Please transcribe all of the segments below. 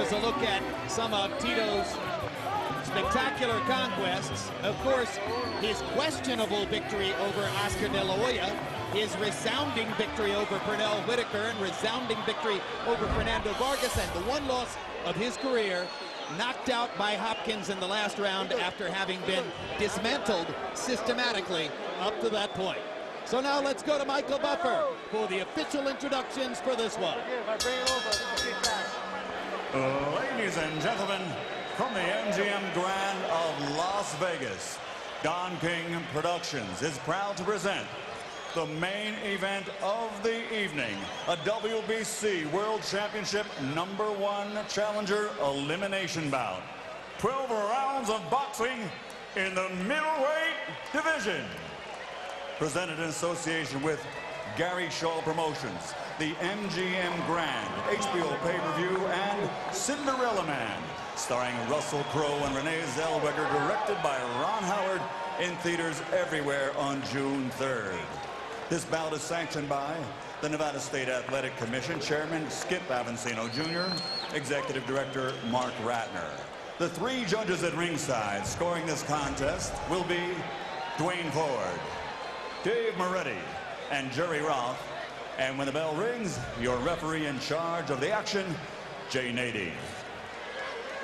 as a look at some of Tito's spectacular conquests. Of course, his questionable victory over Oscar De La Hoya, his resounding victory over Pernell Whitaker, and resounding victory over Fernando Vargas, and the one loss of his career, knocked out by Hopkins in the last round after having been dismantled systematically up to that point. So now let's go to Michael Buffer for the official introductions for this one. Ladies and gentlemen, from the MGM Grand of Las Vegas, Don King Productions is proud to present the main event of the evening, a WBC World Championship #1 Challenger elimination bout. 12 rounds of boxing in the middleweight division. Presented in association with Gary Shaw Promotions, the MGM Grand, HBO pay-per-view, and Cinderella Man, starring Russell Crowe and Renee Zellweger, directed by Ron Howard, in theaters everywhere on June 3rd. This bout is sanctioned by the Nevada State Athletic Commission, Chairman Skip Avancino Jr., Executive Director Mark Ratner. The three judges at ringside scoring this contest will be Dwayne Ford, Dave Moretti, and Jerry Roth. And when the bell rings, your referee in charge of the action, Jay Nady.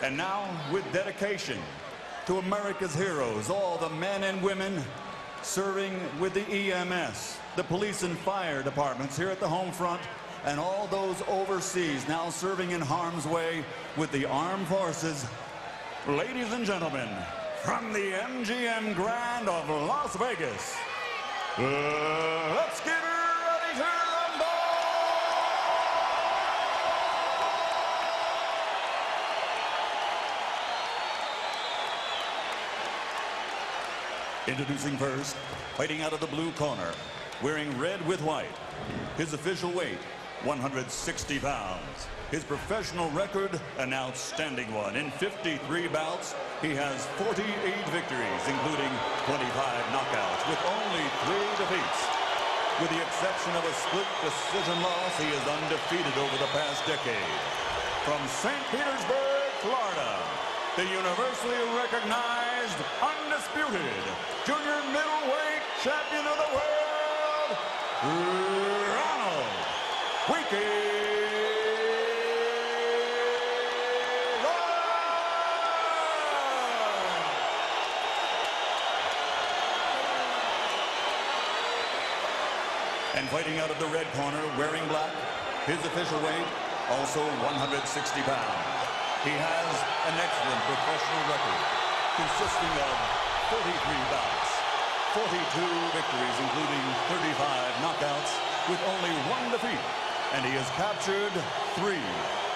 And now, with dedication to America's heroes, all the men and women serving with the EMS, the police and fire departments here at the home front, and all those overseas now serving in harm's way with the armed forces. Ladies and gentlemen, from the MGM Grand of Las Vegas, let's get ready to rumble! Introducing first, fighting out of the blue corner, wearing red with white. His official weight, 160 pounds. His professional record, an outstanding one. In 53 bouts, he has 48 victories, including 25 knockouts, with only 3 defeats. With the exception of a split decision loss, he is undefeated over the past decade. From St. Petersburg, Florida, the universally recognized, undisputed, junior middleweight champion of the world, Ronald Wiki. And fighting out of the red corner, wearing black, his official weight, also 160 pounds. He has an excellent professional record, consisting of 33 bouts, 42 victories, including 35 knockouts, with only 1 defeat, and he has captured 3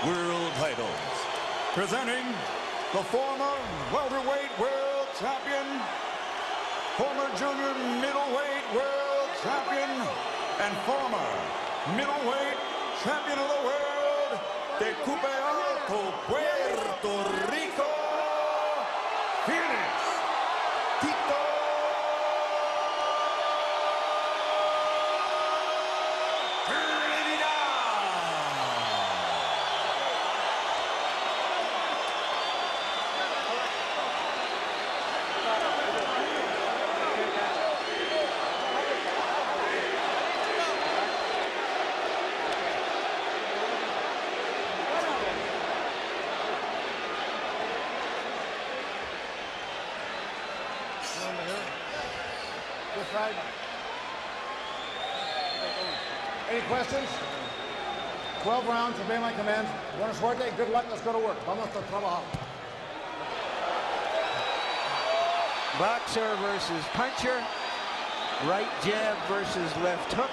world titles. Presenting the former welterweight world champion, former junior middleweight world champion, and former middleweight champion of the world, de Cupe Alto, Puerto Rico, Phoenix, Tito Trinidad. Any questions? 12 rounds, obey my commands. Buena suerte, good luck, let's go to work. Vamos a trabajar. Boxer versus puncher. Right jab versus left hook.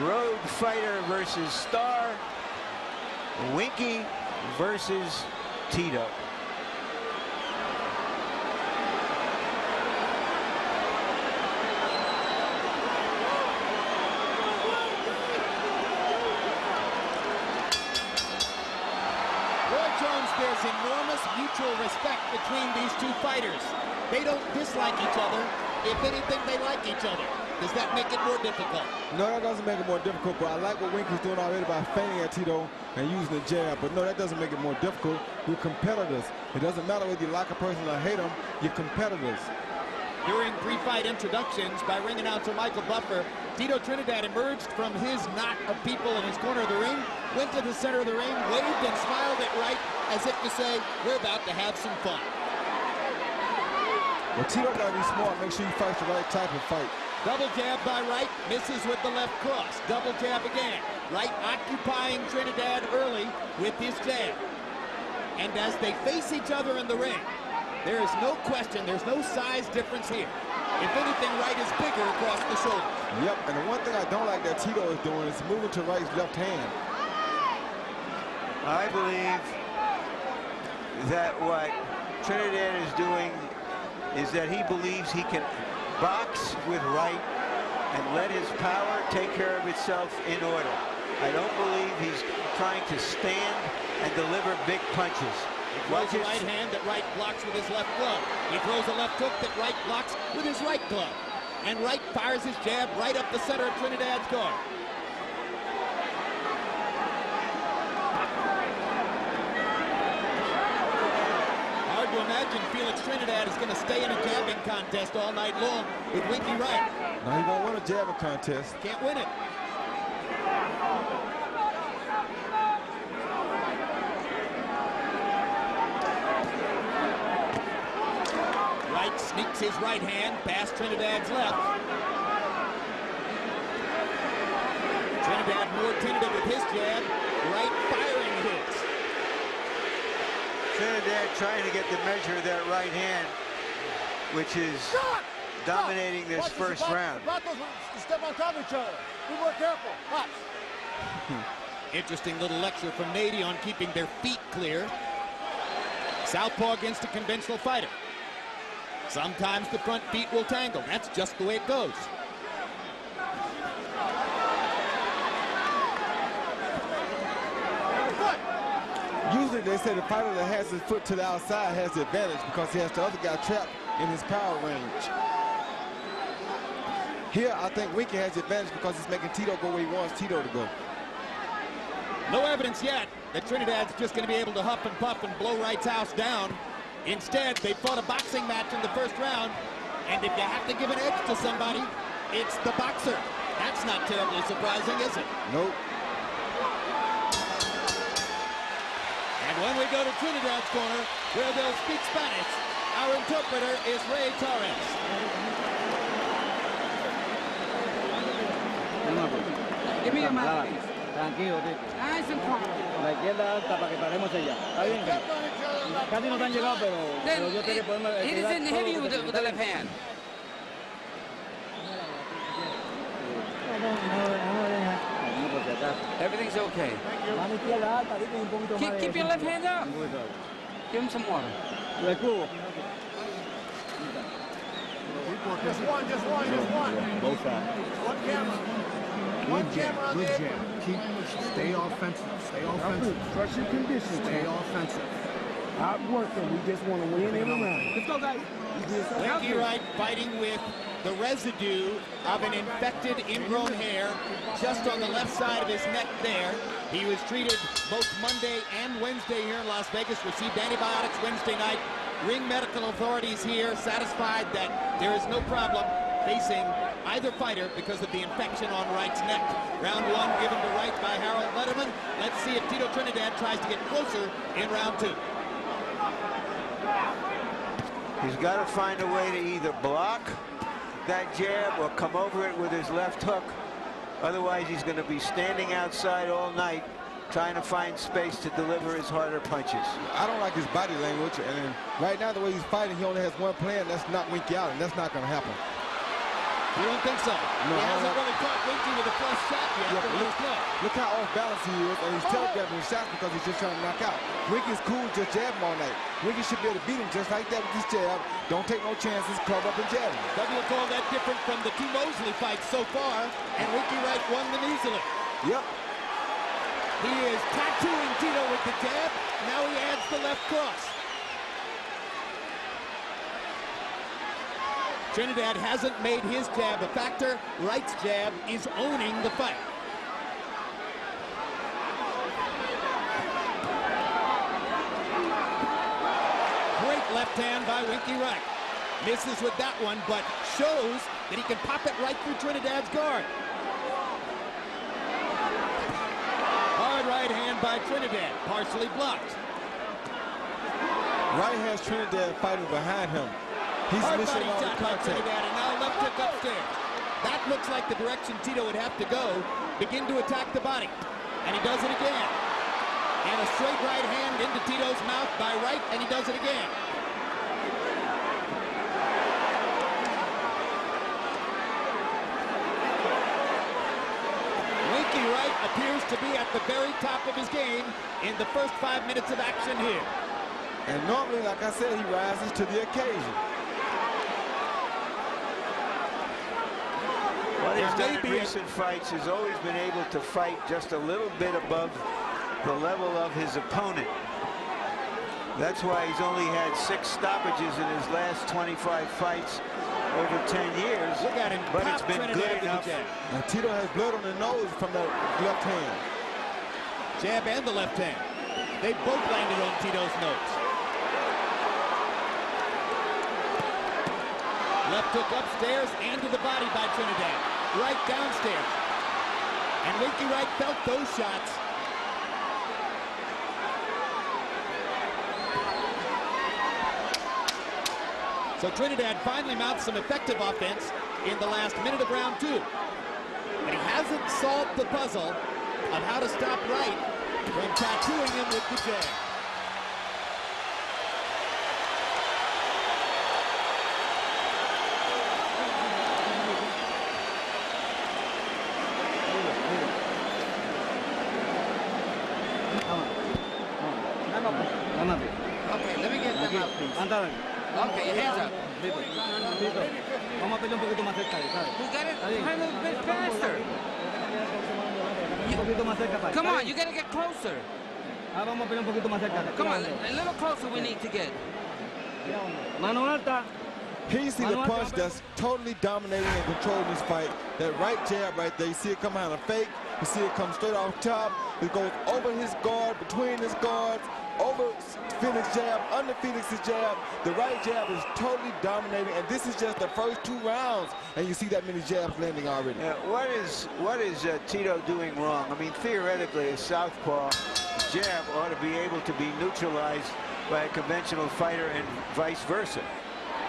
Road fighter versus star. Winky versus Tito. There's enormous mutual respect between these two fighters. They don't dislike each other. If anything, they like each other. Does that make it more difficult? No, that doesn't make it more difficult, but I like what Winky's doing already by feigning at Tito and using the jab. But no, that doesn't make it more difficult. We're competitors. It doesn't matter whether you like a person or hate them. You're competitors. During pre-fight introductions by ring announcer Michael Buffer, Tito Trinidad emerged from his knot of people in his corner of the ring, went to the center of the ring, waved and smiled at Wright as if to say, we're about to have some fun. Well, Tito got to be smart. Make sure he fights the right type of fight. Double jab by Wright, misses with the left cross. Double jab again. Wright occupying Trinidad early with his jab. And as they face each other in the ring, there is no question, there's no size difference here. If anything, Wright is bigger across the shoulders. Yep, and the one thing I don't like that Tito is doing is moving to Wright's left hand. I believe that what Trinidad is doing is that he believes he can box with Wright and let his power take care of itself in order. I don't believe he's trying to stand and deliver big punches. He throws a right hand that Wright blocks with his left glove. He throws a left hook that Wright blocks with his right glove. And Wright fires his jab right up the center of Trinidad's guard. Hard to imagine Felix Trinidad is going to stay in a jabbing contest all night long with Winky Wright. No, he won't win a jabbing contest. Can't win it. Wright sneaks his right hand past Trinidad's left. Trinidad more tentative with his jab. Wright firing his. Trinidad trying to get the measure of that right hand, which is dominating this first round. Step on top of each other. Be more careful. Watch. Interesting little lecture from Nady on keeping their feet clear. Southpaw against a conventional fighter. Sometimes the front feet will tangle. That's just the way it goes. Usually they say the fighter that has his foot to the outside has the advantage because he has the other guy trapped in his power range. Here, I think Winky has the advantage because he's making Tito go where he wants Tito to go. No evidence yet that Trinidad's just going to be able to huff and puff and blow Wright's house down. Instead, they fought a boxing match in the first round, and if you have to give an edge to somebody, it's the boxer. That's not terribly surprising, is it? Nope. And when we go to Trinidad's corner, where they'll speak Spanish, our interpreter is Ray Torres. Give me your mouth, please. Tranquilo, nice and calm. La izquierda alta para que paremos allá. ¿Está bien? Casi no te han llegado, pero yo sé que podemos... He doesn't hit you with the left hand. Everything's okay. Keep your left hand up. Give him some water. Just one. Both sides. One camera. One camera on the edge. Stay offensive. Trust your conditions. Stay offensive. Hard working. We just want to win every round. Let's go, guys. Winky Wright fighting with the residue of an infected ingrown hair just on the left side of his neck there. He was treated both Monday and Wednesday here in Las Vegas, received antibiotics Wednesday night. Ring medical authorities here satisfied that there is no problem facing either fighter because of the infection on Wright's neck. Round one given to Wright by Harold Letterman. Let's see if Tito Trinidad tries to get closer in round two. He's got to find a way to either block that jab or come over it with his left hook. Otherwise, he's going to be standing outside all night trying to find space to deliver his harder punches. I don't like his body language, and right now the way he's fighting, he only has one plan, that's knock Winky out, and that's not going to happen. You don't think so? No, he hasn't really caught Winky with a flush shot yet. Yeah, look how off balance he is, and he's telegraphing his shots because he's just trying to knock out. Winky's cool, just jab him all night. Winky should be able to beat him just like that with his jab. Don't take no chances, cover up and jab him. Doesn't look all that different from the two Mosley fights so far, and Winky Wright won them easily. Yep. He is tattooing Tito with the jab. Now he adds the left cross. Trinidad hasn't made his jab a factor. Wright's jab is owning the fight. Great left hand by Winky Wright. Misses with that one, but shows that he can pop it right through Trinidad's guard. Hard right hand by Trinidad, partially blocked. Wright has Trinidad fighting behind him. He's Hard missing body all the shot by contact. Trinidad, and now left hook upstairs. That looks like the direction Tito would have to go. Begin to attack the body. And he does it again. And a straight right hand into Tito's mouth by Wright, and he does it again. Winky Wright appears to be at the very top of his game in the first 5 minutes of action here. And normally, like I said, he rises to the occasion. What he's done in recent fights has always been able to fight just a little bit above the level of his opponent. That's why he's only had 6 stoppages in his last 25 fights over 10 years. Look at him, but it's been good enough. And Tito has blood on the nose from that left hand. Jab and the left hand. They both landed on Tito's nose. Left hook upstairs and to the body by Trinidad. Right downstairs. And Winky Wright felt those shots. So Trinidad finally mounts some effective offense in the last minute of round 2. But he hasn't solved the puzzle of how to stop Wright from tattooing him with the jab. Okay, let me get them out, please. Okay, hands up. Vamos a pelear un poquito más cerca, ¿sabes? You got it? A little bit faster. Come on, you gotta get closer. Vamos a pelear un poquito más cerca. Come on, a little closer we need to get. Mano alta. Here you see the punch that's totally dominating and controlling this fight. That right jab right there, you see it come out of fake. You see it come straight off top. It goes over his guard, between his guards, over Felix's jab, under Felix's jab. The right jab is totally dominating, and this is just the first 2 rounds, and you see that many jabs landing already. What is Tito doing wrong? I mean, theoretically, a southpaw jab ought to be able to be neutralized by a conventional fighter and vice versa.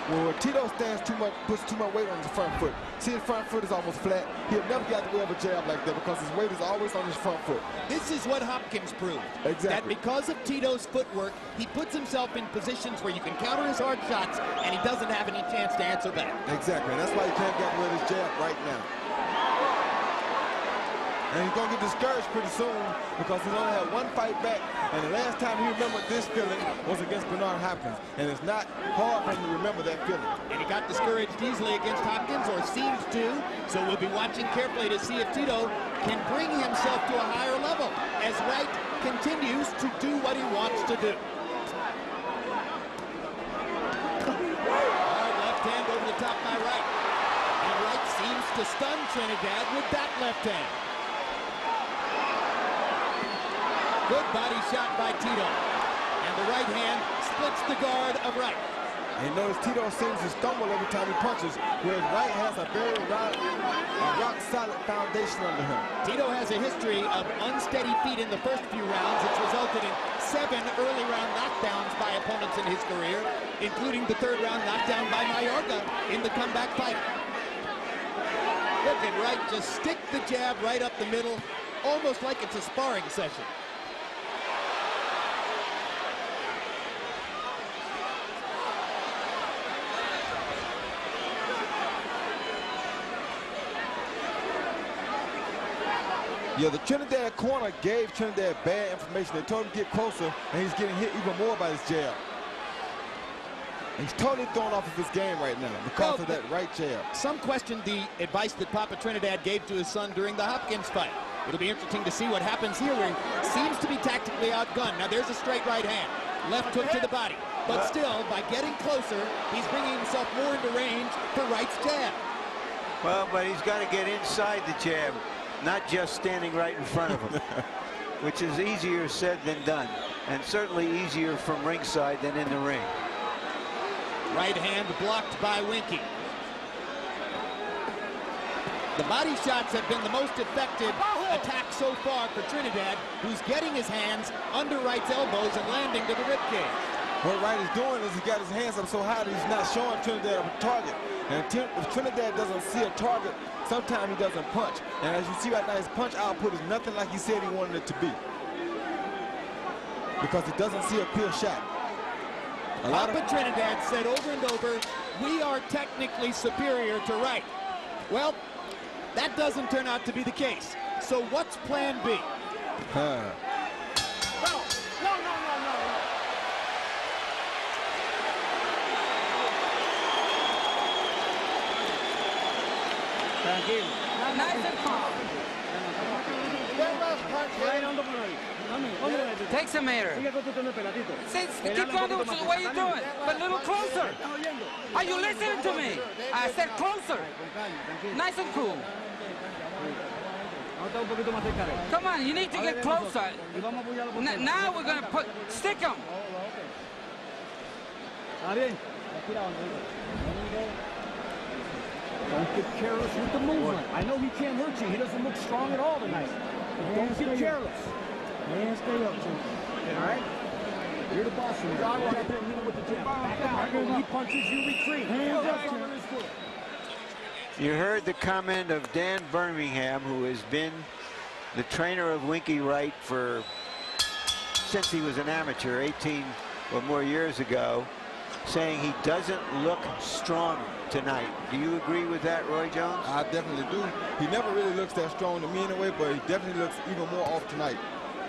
Well, Tito stands too much, puts too much weight on his front foot. See, his front foot is almost flat. He'll never get out the way of a jab like that because his weight is always on his front foot. This is what Hopkins proved. Exactly. That because of Tito's footwork, he puts himself in positions where you can counter his hard shots, and he doesn't have any chance to answer back. Exactly, and that's why he can't get rid of his jab right now. And he's going to get discouraged pretty soon because he's only had 1 fight back. And the last time he remembered this feeling was against Bernard Hopkins. And it's not hard for him to remember that feeling. And he got discouraged easily against Hopkins, or seems to. So we'll be watching carefully to see if Tito can bring himself to a higher level as Wright continues to do what he wants to do. Hard left hand over the top by Wright. And Wright seems to stun Trinidad with that left hand. Good body shot by Tito. And the right hand splits the guard of Wright. And you notice Tito seems to stumble every time he punches, whereas Wright has a very rock-solid foundation under him. Tito has a history of unsteady feet in the first few rounds. It's resulted in 7 early round knockdowns by opponents in his career, including the 3rd round knockdown by Mayorga in the comeback fight. Look at Wright just stick the jab right up the middle, almost like it's a sparring session. Yeah, the Trinidad corner gave Trinidad bad information. They told him to get closer, and he's getting hit even more by his jab. And he's totally thrown off of his game right now because of that right jab. Some questioned the advice that Papa Trinidad gave to his son during the Hopkins fight. It'll be interesting to see what happens here, where he seems to be tactically outgunned. Now there's a straight right hand. left hook to the body. But still, by getting closer, he's bringing himself more into range for Wright's jab. Well, but he's got to get inside the jab, not just standing right in front of him, which is easier said than done, and certainly easier from ringside than in the ring. Right hand blocked by Winky. The body shots have been the most effective attack so far for Trinidad, who's getting his hands under Wright's elbows and landing to the ribcage. What Wright is doing is he got his hands up so high that he's not showing Trinidad a target. And if Trinidad doesn't see a target, sometimes he doesn't punch. And as you see right now, his punch output is nothing like he said he wanted it to be, because he doesn't see a pure shot. Papa Trinidad said over and over, we are technically superior to Wright. Well, that doesn't turn out to be the case. So what's plan B? No. Tranquilo. Nice and calm. Takes a meter. Keep on doing the way you're doing, but a little closer. Are you listening to me? I said closer. Nice and cool. Come on, you need to get closer. Now we're going to stick him. Don't get careless with the movement. I know he can't hurt you. He doesn't look strong at all tonight. But don't get careless. Man, stay up, Jim. All right? You're the boss of the guy. Walk up there and hit him with the jab. Back up. When he punches, you retreat. Hands up, You heard the comment of Dan Birmingham, who has been the trainer of Winky Wright since he was an amateur 18 or more years ago, saying he doesn't look strong tonight. Do you agree with that, Roy Jones? I definitely do. He never really looks that strong to me anyway, but he definitely looks even more off tonight.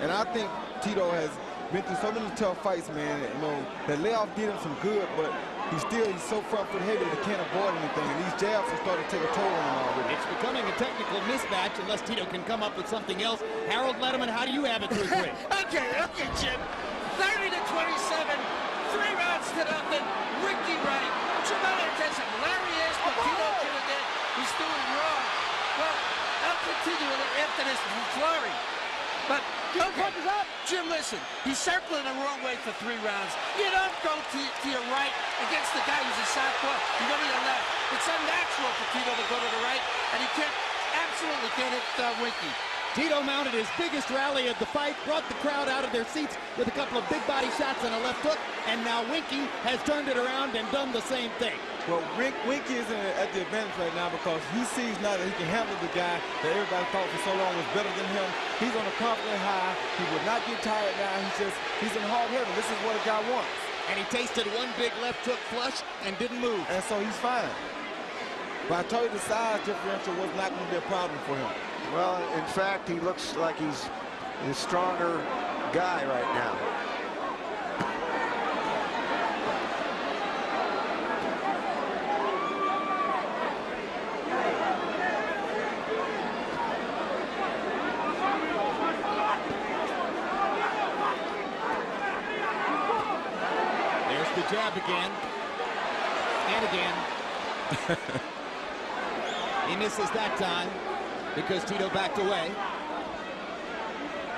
And I think Tito has been through so many tough fights, man. You know, that layoff did him some good, but he's so front-foot heavy that he can't avoid anything. And these jabs are starting to take a toll on him already. It's becoming a technical mismatch unless Tito can come up with something else. Harold Letterman, how do you have it through three? Okay, Jim. 30 to 27, 3 rounds to nothing. Winky Wright. Tremendous attention. Larry is, but Tito Trinidad, he's doing wrong. Well, I'll continue after this flurry. But, okay, Jim, listen. He's circling the wrong way for 3 rounds. You don't go to your right against the guy who's a southpaw. You go to your left. It's unnatural for Tito to go to the right, and he absolutely can't hit Winky. Tito mounted his biggest rally of the fight, brought the crowd out of their seats with a couple of big body shots and a left hook, and now Winky has turned it around and done the same thing. Well, Winky is at the advantage right now because he sees now that he can handle the guy that everybody thought for so long was better than him. He's on a confident high. He will not get tired now. He's in hard heaven. This is what a guy wants. And he tasted one big left hook flush and didn't move. And so he's fine. But I told you the size differential was not going to be a problem for him. Well, in fact, he looks like he's the stronger guy right now. There's the jab again. And again. He misses that time because Tito backed away.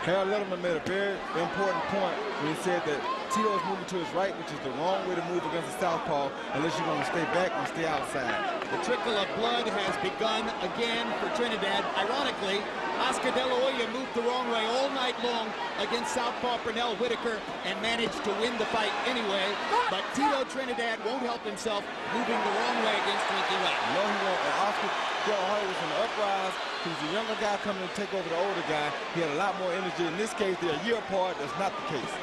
Harold Letterman made a very important point when he said that Tito is moving to his right, which is the wrong way to move against the southpaw unless you're going to stay back and stay outside. The trickle of blood has begun again for Trinidad. Ironically, Oscar De La Hoya moved the wrong way all night long against southpaw Pernell Whitaker and managed to win the fight anyway. But Tito Trinidad won't help himself moving the wrong way against Winky Wright. No, he won't. And Oscar De La Hoya was in the uprise. He was a younger guy coming to take over the older guy. He had a lot more energy. In this case, they're a year apart. That's not the case.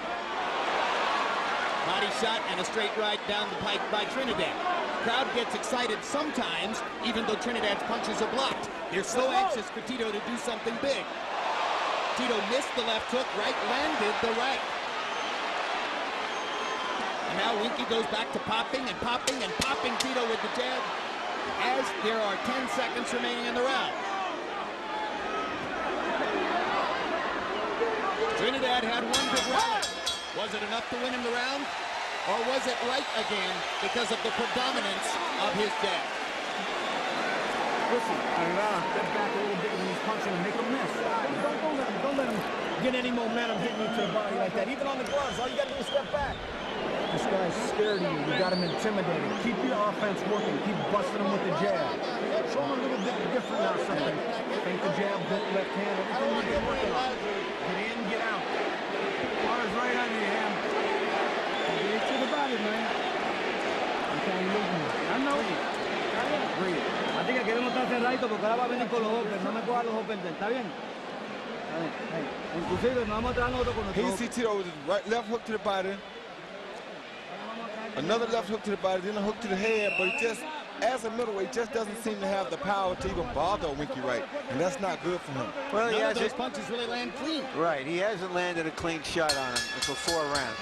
Body shot and a straight right down the pike by Trinidad. Crowd gets excited sometimes, even though Trinidad's punches are blocked. They're so anxious for Tito to do something big. Tito missed the left hook, Wright landed the right. And now Winky goes back to popping and popping and popping Tito with the jab as there are 10 seconds remaining in the round. Trinidad had one big rally. Was it enough to win him the round? Or was it Wright again because of the predominance of his jab? Listen, step back a little bit when he's punching and make him miss. Don't let him get any momentum hitting you to the body like that. Even on the gloves, all you got to do is step back. This guy's scared of you. You got him intimidated. Keep your offense working. Keep busting him with the jab. Show him a little bit different now, something. Think the jab, good left hand, everything you've been working on. Get in, get out. Bars right under your hand. Get to the body, man. You can't lose me. I know you. Así que queremos estar cerraditos porque ahora va a venir con los hoppers. No me coja los hoppers. ¿Está bien? Inclusive nos vamos a traer nosotros con Here nuestros you see Tito with his left hook to the body. Another left hook to the body, then a hook to the head, but he just, as a middleweight, just doesn't seem to have the power to even bother Winky Wright, and that's not good for him. Well, None of those punches really land clean. Right, he hasn't landed a clean shot on him for 4 rounds.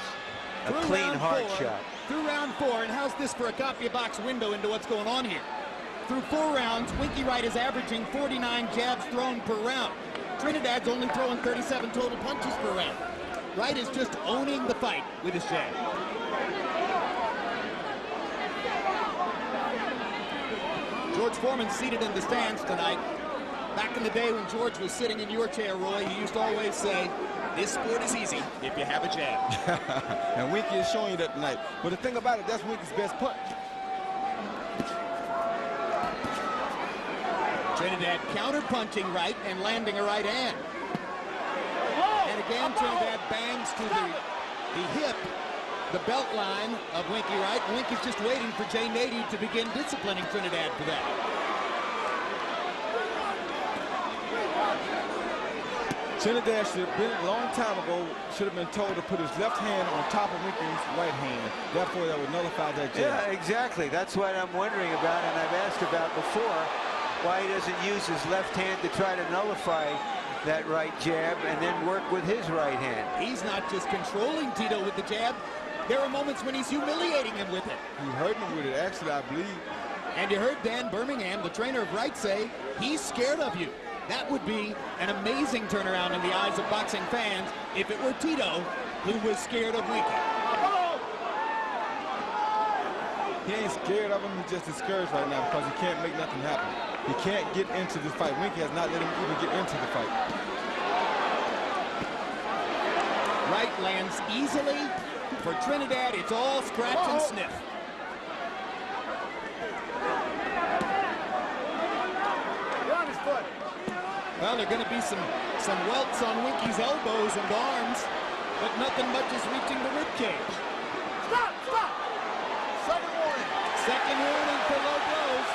A clean, hard shot. Through round 4, and how's this for a copy box window into what's going on here? Through 4 rounds, Winky Wright is averaging 49 jabs thrown per round. Trinidad's only throwing 37 total punches per round. Wright is just owning the fight with his jab. George Foreman's seated in the stands tonight. Back in the day when George was sitting in your chair, Roy, he used to always say, this sport is easy if you have a jab. And Winky is showing you that tonight. But the thing about it, that's Winky's best punch. Trinidad counter-punching Wright and landing a right hand. And again, Trinidad bangs to the hip, the belt line of Winky Wright. Winky's just waiting for Jay Nady to begin disciplining Trinidad for that. Trinidad should have been, a long time ago, should have been told to put his left hand on top of Winky's right hand. Therefore, that would nullify that jab. Yeah, exactly. That's what I'm wondering about, and I've asked about before, why he doesn't use his left hand to try to nullify that right jab and then work with his right hand. He's not just controlling Tito with the jab. There are moments when he's humiliating him with it. He hurt him with it, actually, I believe. And you heard Dan Birmingham, the trainer of Wright, say he's scared of you. That would be an amazing turnaround in the eyes of boxing fans if it were Tito who was scared of Winky. He ain't scared of him, he's just discouraged right now because he can't make nothing happen. He can't get into the fight. Winky has not let him even get into the fight. Wright lands easily. For Trinidad, it's all scratch and sniff. Well, there are going to be some welts on Winky's elbows and arms, but nothing much is reaching the rib cage. Stop! Second warning. Second warning for low blows.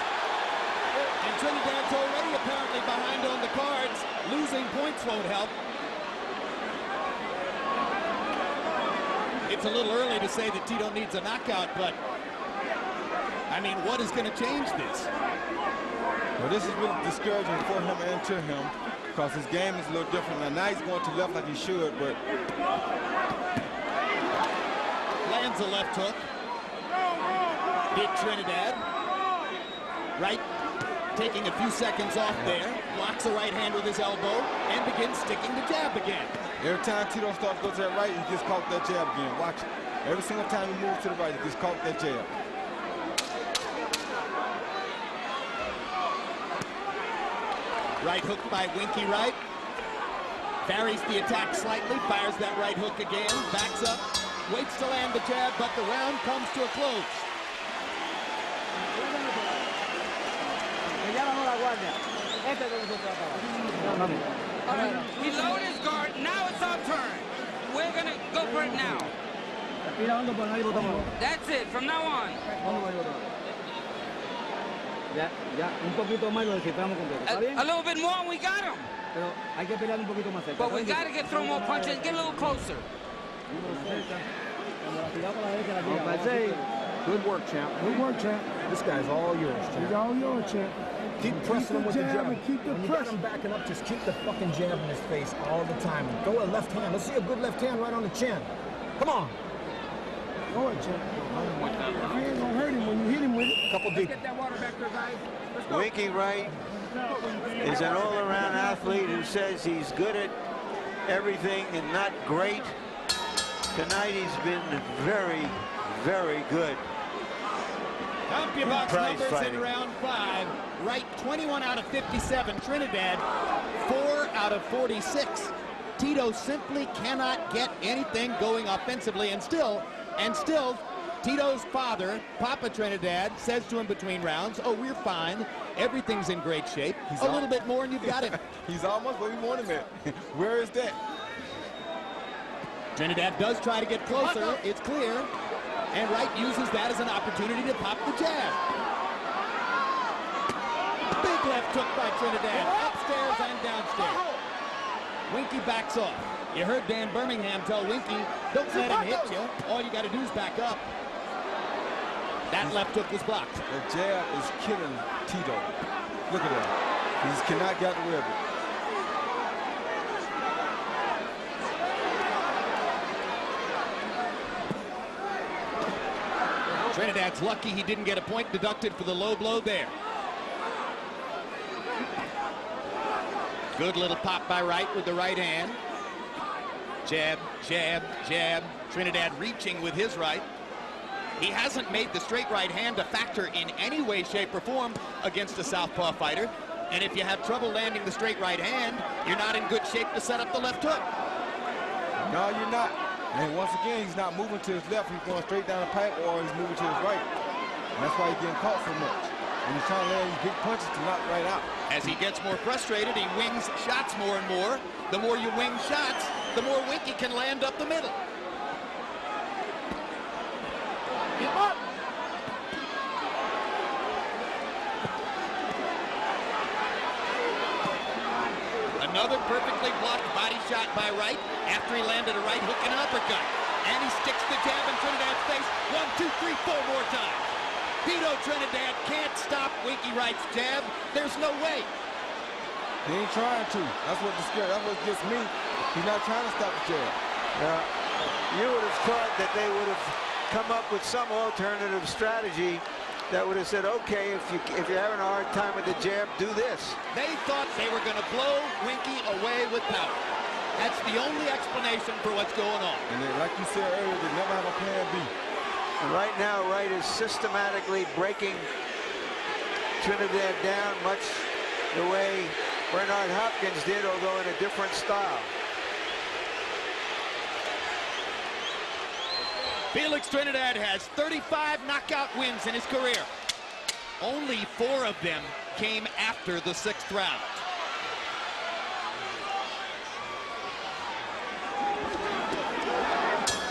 And Trinidad's already apparently behind on the cards. Losing points won't help. It's a little early to say that Tito needs a knockout, but I mean, what is going to change this? Well, this is really discouraging for him and to him because his game is a little different. Now he's going to left like he should, but lands a left hook. Big Trinidad. Wright taking a few seconds off there, blocks the right hand with his elbow, and begins sticking the jab again. Every time Tito starts to go to that right, he gets caught with that jab again. Watch it. Every single time he moves to the right, he gets caught with that jab. Right hook by Winky Wright. Varies the attack slightly, fires that right hook again, backs up, waits to land the jab, but the round comes to a close. All right, he lowered his guard. Now it's our turn. We're going to go for it now. That's it, from now on. A little bit more and we got him. But we got to get throw more punches, get a little closer. Good work, champ. Good work, champ. This guy's all yours, champ. He's all yours, champ. Keep pressing him with the jab. When you got him backing up, just keep the fucking jab in his face all the time. And throw a left hand. Let's see a good left hand right on the chin. Come on. Go ahead, champ. He ain't gonna hurt him when you hit him with it. Couple deep. Get that water back there, guys. Let's go. Winky Wright is an all-around athlete who says he's good at everything and not great Tonight he's been very, very good. CompuBox numbers fighting. in round 5. Wright 21 out of 57. Trinidad 4 out of 46. Tito simply cannot get anything going offensively, and still Tito's father, Papa Trinidad, says to him between rounds, "Oh, we're fine. Everything's in great shape. A little bit more and you've got him." He's almost where we want him at. Where is that? Trinidad does try to get closer. It's clear. And Wright uses that as an opportunity to pop the jab. Big left hook by Trinidad. Upstairs and downstairs. Winky backs off. You heard Dan Birmingham tell Winky, don't let him hit you. All you got to do is back up. That left hook was blocked. The jab is killing Tito. Look at that. He just cannot get the way of it. Trinidad's lucky he didn't get a point deducted for the low blow there. Good little pop by Wright with the right hand. Jab, jab, jab. Trinidad reaching with his right. He hasn't made the straight right hand a factor in any way, shape, or form against a southpaw fighter. And if you have trouble landing the straight right hand, you're not in good shape to set up the left hook. No, you're not. And once again, he's not moving to his left. He's going straight down the pipe, or he's moving to his right. And that's why he's getting caught so much. And he's trying to land these big punches to knock Wright out. As he gets more frustrated, he wings shots more and more. The more you wing shots, the more Winky can land up the middle. Another perfectly blocked body shot by Wright after he landed a right hook and an uppercut. And he sticks the jab in Trinidad's face 1, 2, 3, 4 more times. Tito Trinidad can't stop Winky Wright's jab. There's no way. He ain't trying to. That's what gets me. He's not trying to stop the jab. You would have thought that they would have come up with some alternative strategy that would have said, okay, if you're having a hard time with the jab, do this. They thought they were going to blow Winky away with power. That's the only explanation for what's going on. And then, like you said earlier, they never have a plan B. And right now, Wright is systematically breaking Trinidad down, much the way Bernard Hopkins did, although in a different style. Felix Trinidad has 35 knockout wins in his career. Only 4 of them came after the 6th round.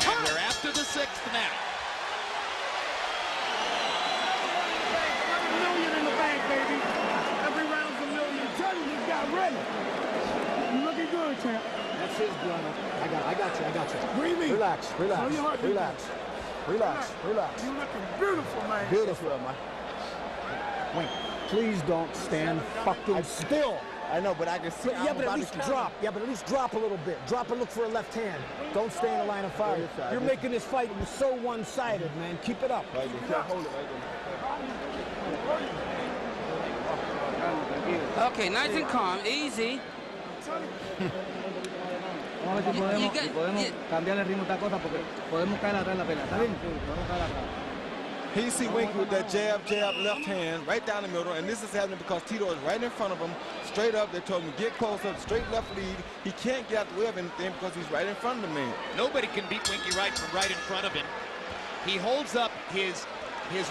And we're after the 6th now. $1 million in the bank, baby. Every round's $1 million. Tell you, you got ready. You looking good, champ. That's his brother. I got you. What do you mean? Relax. Show your heart, Relax. You looking beautiful, man. Beautiful, man. Wait, please don't stand fucking still. I know, but I can see. Yeah, but at least drop. Yeah, but at least drop a little bit. Drop and look for a left hand. Don't stay in the line of fire. You're making this fight so one-sided, man. Keep it up. Right there. Hold it right there. Okay, nice and calm, easy. Vamos a ver si podemos cambiar el ritmo de esta cosa porque podemos caer atrás en la pelea. ¿Está bien? Sí, podemos caer atrás. He see Winky with that jab, left hand, right down the middle, and this is happening because Tito is right in front of him, straight up. They told him to get closer, straight left lead. He can't get out the way of anything because he's right in front of the man. Nobody can beat Winky Wright from right in front of him. He holds up his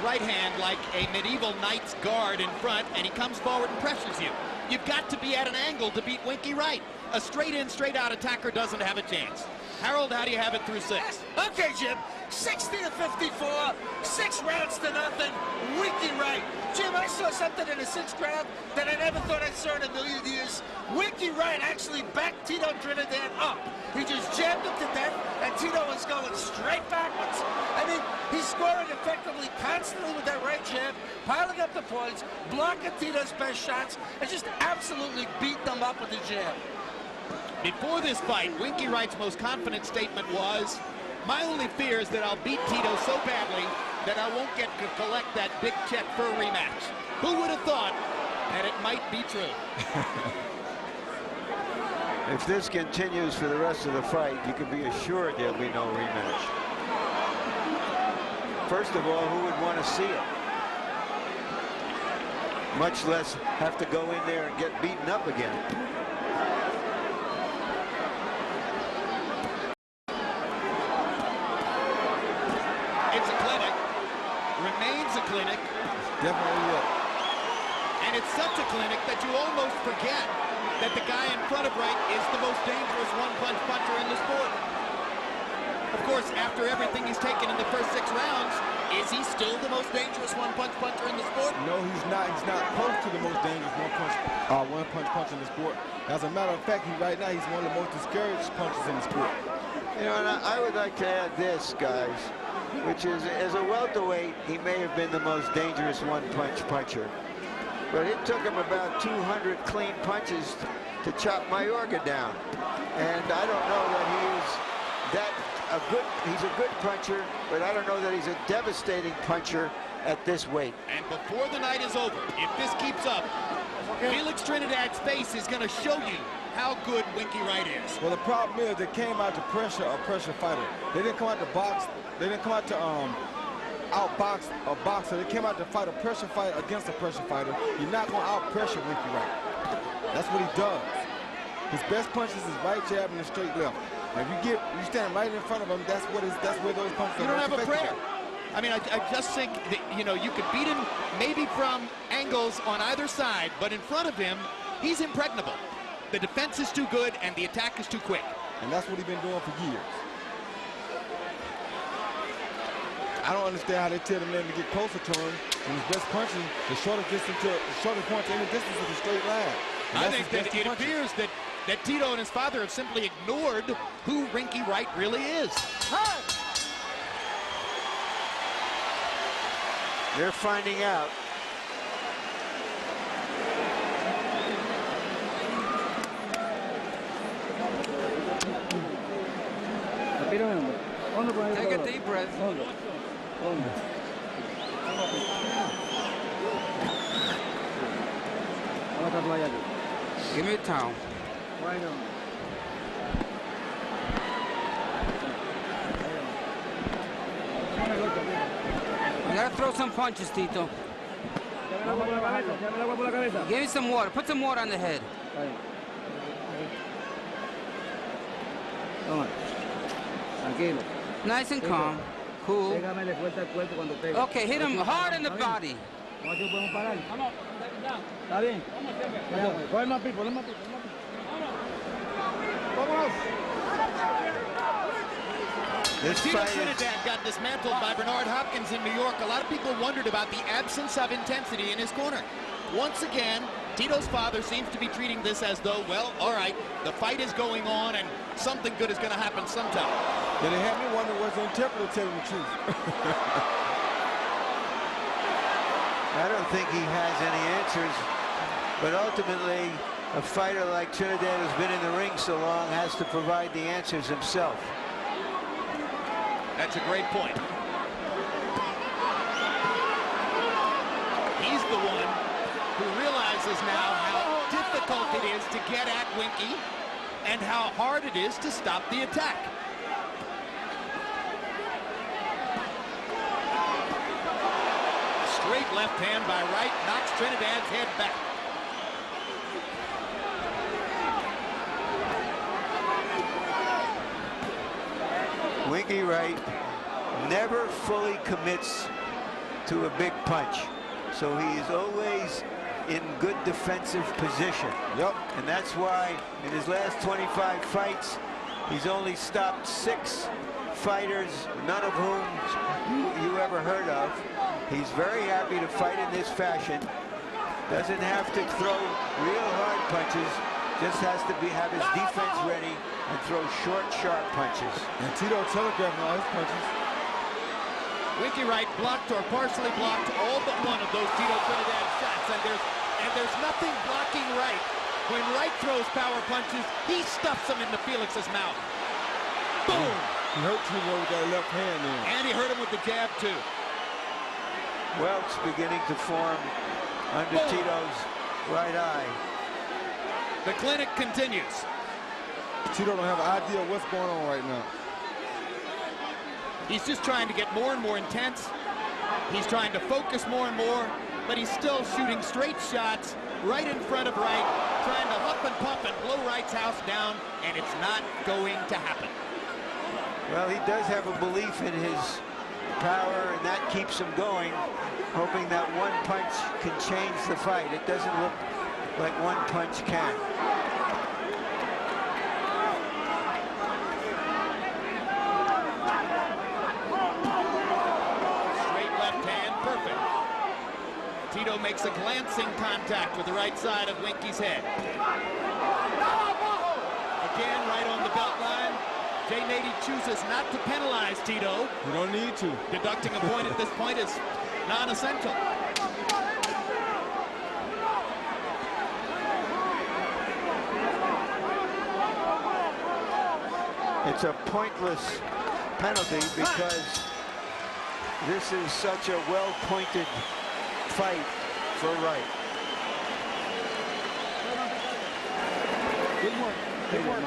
right hand like a medieval knight's guard in front, and he comes forward and pressures you. You've got to be at an angle to beat Winky Wright. A straight-in, straight-out attacker doesn't have a chance. Harold, how do you have it through 6? Okay, Jim. 60 to 54, 6 rounds to nothing. Winky Wright. Jim, I saw something in the 6th round that I never thought I'd saw in a million years. Winky Wright actually backed Tito Trinidad up. He just jabbed him to death, and Tito was going straight backwards. I mean, he's scoring effectively constantly with that right jab, piling up the points, blocking Tito's best shots, and just absolutely beat them up with the jab. Before this fight, Winky Wright's most confident statement was, my only fear is that I'll beat Tito so badly that I won't get to collect that big check for a rematch. Who would have thought that it might be true? If this continues for the rest of the fight, you can be assured there'll be no rematch. First of all, who would want to see it? Much less have to go in there and get beaten up again. It's a clinic. Remains a clinic. Definitely it. And it's such a clinic that you almost forget that the guy in front of Wright is the most dangerous one-punch puncher in the sport. Of course, after everything he's taken in the first 6 rounds, is he still the most dangerous one-punch puncher in the sport? No, he's not. He's not close to the most dangerous one-punch puncher in the sport. As a matter of fact, right now he's one of the most discouraged punchers in the sport. You know, and I would like to add this, guys, which is, as a welterweight, he may have been the most dangerous one-punch puncher. But it took him about 200 clean punches to chop Mayorga down. And I don't know that he's a good puncher, but I don't know that he's a devastating puncher at this weight. And before the night is over, if this keeps up, Felix Trinidad's face is going to show you how good Winky Wright is. Well, the problem is they came out to pressure a pressure fighter. They didn't come out to box. They didn't come out to outbox a boxer. They came out to fight a pressure fighter against a pressure fighter. You're not going to out-pressure Winky Wright. That's what he does. His best punches is right jab and a straight left. And if you stand right in front of him, that's where those punches are. You don't have a prayer. I mean, I just think that, you know, you could beat him maybe from angles on either side, but in front of him, he's impregnable. The defense is too good and the attack is too quick. And that's what he's been doing for years. I don't understand how they tell the man to get closer to him when his best punching, the shortest point to any distance is a straight line. I think that it appears that Tito and his father have simply ignored who Winky Wright really is. They're finding out. Take a deep breath. Give me a towel. Why not? You gotta throw some punches, Tito. Give me some water. Put some water on the head. Nice and calm. Cool. Okay, hit him hard in the body. Tito Trinidad got dismantled by Bernard Hopkins in New York. A lot of people wondered about the absence of intensity in his corner. Once again, Tito's father seems to be treating this as though, well, all right, the fight is going on and something good is going to happen sometime. Then they had me wonder what's the interpreter telling the truth. I don't think he has any answers, but ultimately, a fighter like Trinidad who's been in the ring so long has to provide the answers himself. That's a great point. He's the one who realizes now how difficult it is to get at Winky and how hard it is to stop the attack. Straight left hand by Wright knocks Trinidad's head back. Winky Wright never fully commits to a big punch, so he is always in good defensive position. Yep. And that's why in his last 25 fights, he's only stopped 6 fighters, none of whom you ever heard of. He's very happy to fight in this fashion. Doesn't have to throw real hard punches, just has to have his defense ready and throw short, sharp punches. And Tito telegraphed all his punches. Winky Wright blocked or partially blocked all but one of those Tito Trinidad shots, and there's nothing blocking Wright. When Wright throws power punches, he stuffs them into Felix's mouth. Boom! He hurt Tito with that left hand there. And he hurt him with the jab too. Welts beginning to form under Tito's right eye. The clinic continues. Tito don't have an idea of what's going on right now. He's just trying to get more and more intense. He's trying to focus more and more, but he's still shooting straight shots right in front of Wright, trying to huff and puff and blow Wright's house down, and it's not going to happen. Well, he does have a belief in his power, and that keeps him going, hoping that one punch can change the fight. It doesn't look like one punch can. Straight left hand, perfect. Tito makes a glancing contact with the right side of Winky's head. Again, right on the belt line. Jay Nady chooses not to penalize Tito. You don't need to. Deducting a point at this point is non-essential. It's a pointless penalty because this is such a well-pointed fight for Wright. Good work. Good work.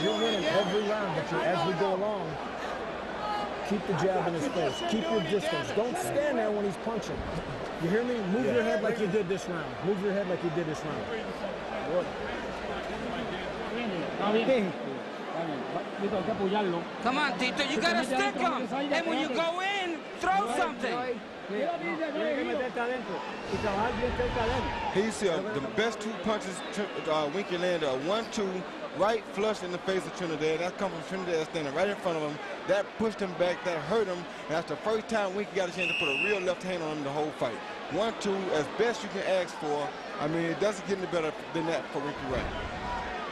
You're winning every round, but as we go along, keep the jab in his face. Keep your distance. Don't stand there when he's punching. You hear me? Move your head like you did this round. Move your head like you did this round. Good. Come on, Tito, you gotta stick him. And when you go in, throw something. He's the best two punches Winky landed are 1-2, right flush in the face of Trinidad. That comes from Trinidad standing right in front of him. That pushed him back, that hurt him. And that's the first time Winky got a chance to put a real left hand on him the whole fight. 1-2, as best you can ask for. I mean, it doesn't get any better than that for Winky Wright.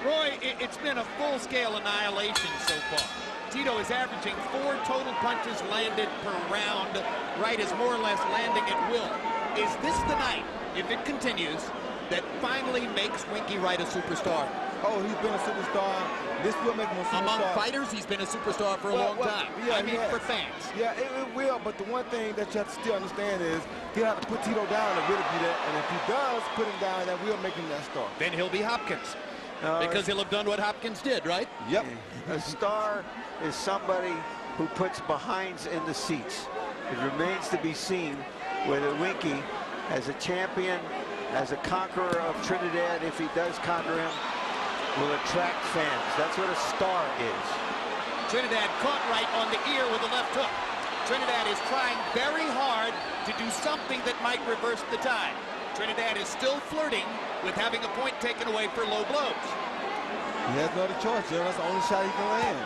Roy, it's been a full-scale annihilation so far. Tito is averaging 4 total punches landed per round. Wright is more or less landing at will. Is this the night, if it continues, that finally makes Winky Wright a superstar? Oh, he's been a superstar. This will make him a superstar. Among fighters, he's been a superstar for a long time. Yeah, I mean, for fans. Yeah, it will, but the one thing that you have to still understand is he'll have to put Tito down to really be that, and if he does put him down, that will make him that star. Then he'll be Hopkins. Because he'll have done what Hopkins did, right? Yep. A star is somebody who puts behinds in the seats. It remains to be seen whether Winky, as a champion, as a conqueror of Trinidad, if he does conquer him, will attract fans. That's what a star is. Trinidad caught Wright on the ear with a left hook. Trinidad is trying very hard to do something that might reverse the tide. Trinidad is still flirting with having a point taken away for low blows. He has no other choice, Jim. That's the only shot he can land.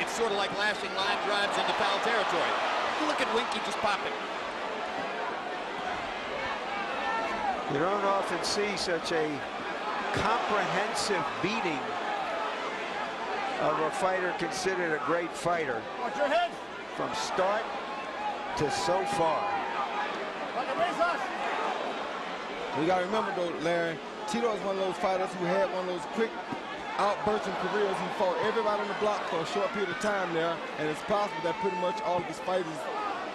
It's sort of like lashing line drives into foul territory. Look at Winky just popping. You don't often see such a comprehensive beating of a fighter considered a great fighter. Watch your head. From start to so far. We got to remember, though, Larry, Tito is one of those fighters who had one of those quick outbursting careers. He fought everybody on the block for a short period of time there, and it's possible that pretty much all of his fighters,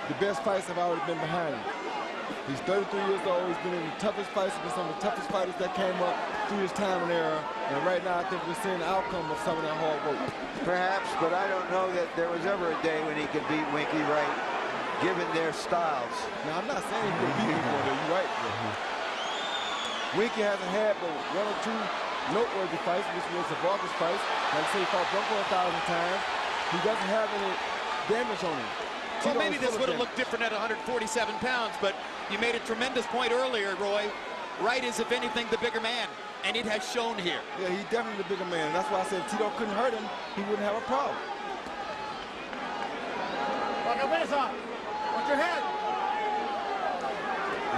the best fights have already been behind him. He's 33 years old. He's been in the toughest fights with some of the toughest fighters that came up through his time in there. And right now, I think we're seeing the outcome of some of that hard work. Perhaps, but I don't know that there was ever a day when he could beat Winky Wright, given their styles. Now, I'm not saying he could beat him, you're right. Winky hasn't had but 1 or 2 noteworthy fights, which was the Vargas fights. Like I say, he fought Bronco 1,000 times. He doesn't have any damage on him. Well, maybe this would have looked different at 147 pounds, but you made a tremendous point earlier, Roy. Wright is, if anything, the bigger man, and it has shown here. Yeah, he's definitely the bigger man. That's why I said if Tito couldn't hurt him, he wouldn't have a problem. Watch your head.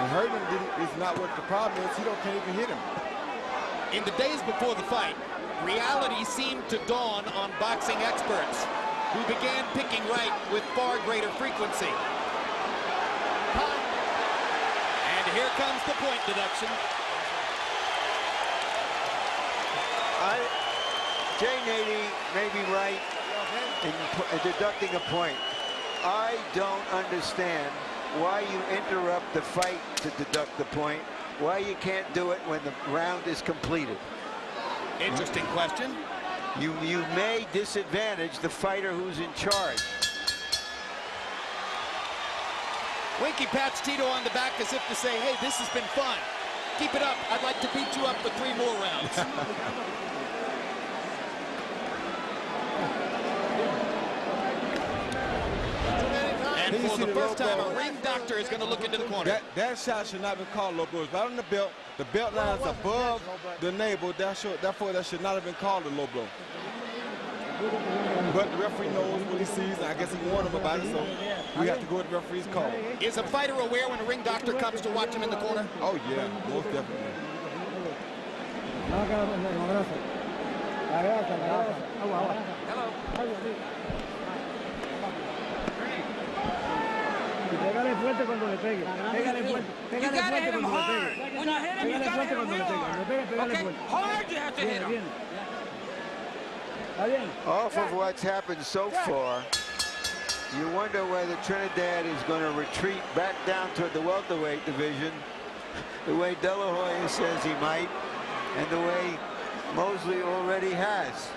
And hurting him is not what the problem is. Tito can't even hit him. In the days before the fight, reality seemed to dawn on boxing experts, who began picking Wright with far greater frequency. And here comes the point deduction. Jay Nady may be right in deducting a point. I don't understand why you interrupt the fight to deduct the point, why you can't do it when the round is completed. Interesting question. You may disadvantage the fighter who's in charge. Winky pats Tito on the back as if to say, hey, this has been fun. Keep it up. I'd like to beat you up for 3 more rounds. And for the first time, a ring doctor is going to look into the corner. That shot should not have been called low blow. It's right on the belt. The belt line is above the navel. Therefore, that should not have been called a low blow. But the referee knows what he sees, and I guess he warned him about it, so we have to go with the referee's call. Is a fighter aware when a ring doctor comes to watch him in the corner? Oh, yeah, most definitely. Pégale fuerte cuando le pegue. Pégale fuerte. You gotta hit him hard. When you hit him, you gotta hit him real hard. Okay? Hard you have to hit him. Off of what's happened so far, you wonder whether Trinidad is going to retreat back down toward the welterweight division the way De La Hoya says he might, and the way Mosley already has.